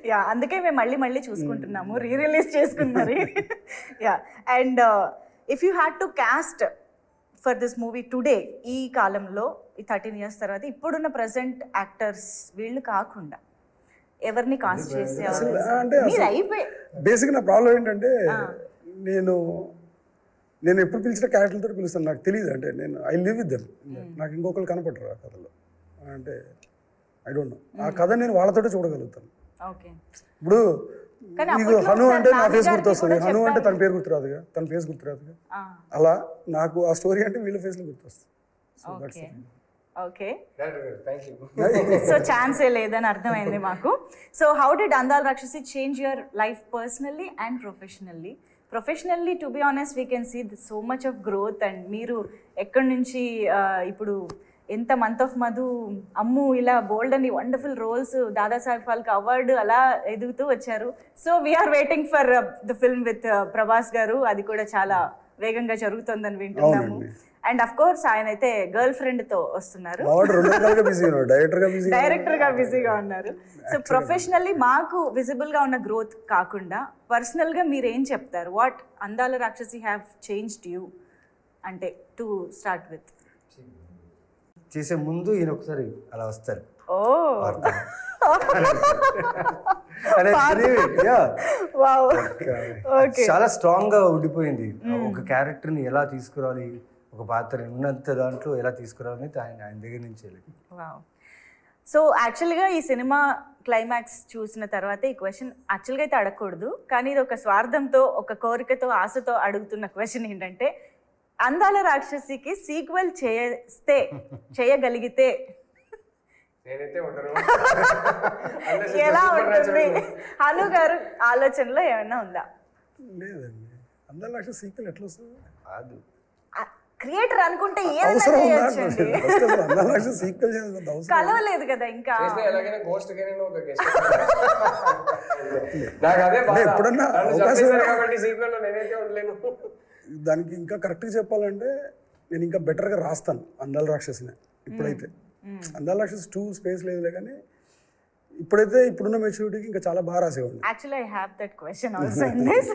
Yeah, అందుకే మేము మళ్ళీ చూసుకుంటున్నాము, రిలీజ్ చేసుకున్నారు. Yeah, and if you had to cost for this movie today, ఈ కాలంలో ఈ 13 years తర్వాత ఇప్పుడున్న ప్రజెంట్ యాక్టర్స్ వీళ్ళు కాకుండా ఎవరిని కాస్ట్ చేసే బేసిక్ నా ప్రాబ్లం ఏంటంటే నేను ఎప్పుడు పిలిచిన క్యారెక్టర్తో పిలుస్తాను, నాకు తెలియదు. అంటే నేను ఐ లివ్ విత్ దెమ్, నాకు ఇంకొకరు కనపడరు ఆ కథలో. అంటే ఐ డోంట్ నో, ఆ కథ నేను వాళ్ళతోటే చూడగలుగుతాను. ఇప్పుడు నీకు హను అంటే నా ఫేస్ గుర్తొస్తుంది, హను అంటే తన పేరు గుర్తురాదుగా, తన ఫేస్ గుర్తురాదుగా. అలా నాకు ఆ స్టోరీ అంటే వీళ్ళ ఫేస్లో గుర్తొస్తుంది. ఓకే, సో ఛాన్సే లేదని అర్థమైంది మాకు. So how did Andala Rakshasi change your life personally and professionally? Professionally to be honest we can see so much of growth. And మీరు ఎక్కడి నుంచి ఇప్పుడు ఎంత మంత్ ఆఫ్ మధు, అమ్ము, ఇలా బోల్డ్ అని wonderful roles, Dadasaheb Phalke award అలా ఎదుగుతూ వచ్చారు. So we are waiting for the film with Prabhas గారు, అది కూడా చాలా వేగంగా జరుగుతుందని వింటున్నాము. అండ్ అఫ్ కోర్స్ ఆయన అయితే గర్ల్ ఫ్రెండ్ తో వస్తున్నారు, డైరెక్టర్ గా బిజీగా ఉన్నారు. సో ప్రొఫెషనల్లీ మాకు విజిబుల్ గా ఉన్న గ్రోత్ కాకుండా పర్సనల్ గా మీరు ఏం చెప్తారు? వాట్ అందాల రాక్షసి హ్యావ్ చేంజ్డ్ యూ అంటే టు స్టార్ట్ విత్? చేసే ముందు ఈయన ఒకసారి అలా వస్తారు, చాలా స్ట్రాంగ్ గా ఉండిపోయింది. ఒక క్యారెక్టర్ ని ఎలా తీసుకురావాలి, ఒక పాత్రని ఉన్నంత దాంట్లో ఎలా తీసుకురావాలని ఆయన దగ్గర నుంచి. సో యాక్చువల్గా ఈ సినిమా క్లైమాక్స్ చూసిన తర్వాత ఈ క్వశ్చన్ యాక్చువల్గా అయితే అడగకూడదు, కానీ ఇది ఒక స్వార్థంతో, ఒక కోరికతో, ఆశతో అడుగుతున్న క్వశ్చన్ ఏంటంటే, అందాల రాక్షసికి సీక్వెల్ చేయగలిగితే ఎలా ఉంటుంది? హను గారు ఆలోచనలో ఏమైనా ఉందా? లేదండి, అందాల రాక్షసి సీక్వెల్ ఎట్లా వస్తుంది? క్రియేటర్ అనుకుంటే కలవలేదు కదా ఇంకా. దానికి ఇంకా కరెక్ట్గా చెప్పాలంటే నేను ఇంకా బెటర్గా రాస్తాను అందాల రాక్షసిని. ఇప్పుడైతే అందాల రాక్షసి 2 స్పేస్ లేదులే, కానీ ఇప్పుడైతే ఇప్పుడున్న మెచ్యూరిటీకి ఇంకా చాలా బాగా రాసేవాడిని. Actually I have that question also in this.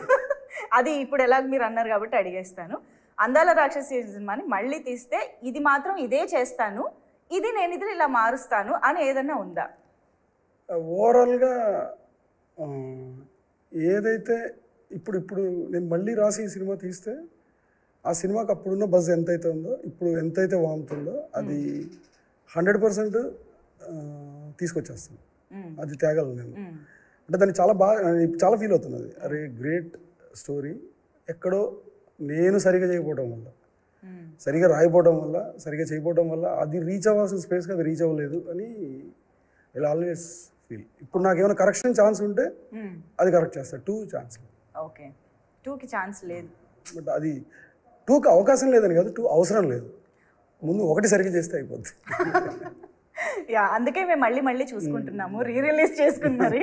అది ఇప్పుడు ఎలాగ మీరు అన్నారు కాబట్టి అడిగేస్తాను. అందాల రాక్షసి సినిమాని మళ్ళీ తీస్తే ఇది మాత్రం ఇదే చేస్తాను, ఇది నేను ఇది ఇలా మారుస్తాను అని ఏదన్నా ఉందా? ఓవరాల్గా ఏదైతే ఇప్పుడు నేను మళ్ళీ రాసి ఈ సినిమా తీస్తే ఆ సినిమాకి అప్పుడున్న బజ్ ఎంతైతే ఉందో ఇప్పుడు ఎంతైతే వాముతుందో అది 100% తీసుకొచ్చేస్తాను. అది తేగలను నేను. అంటే దాన్ని చాలా ఫీల్ అవుతుంది. అది అరే గ్రేట్ స్టోరీ, ఎక్కడో నేను సరిగా చేయకపోవడం వల్ల, సరిగా రాయిపోవడం వల్ల, సరిగా చేయకపోవడం వల్ల అది రీచ్ అవ్వాల్సిన స్పేస్కి అది రీచ్ అవ్వలేదు అని ఇలా ఆల్వేస్ ఫీల్. ఇప్పుడు నాకు ఏమైనా కరెక్షన్ ఛాన్స్ ఉంటే అది కరెక్ట్ చేస్తాను. 2 ఛాన్స్. ఓకే, 2కి ఛాన్స్ లేదు. బట్ అది 2కి అవకాశం లేదని కాదు, 2 అవసరం లేదు. ముందు 1 సరిగ్గా చేస్తే అయిపోద్ది. యా, అందుకే మేము మళ్ళీ చూసుకుంటున్నాము, రిలీజ్ చేసుకున్నారు.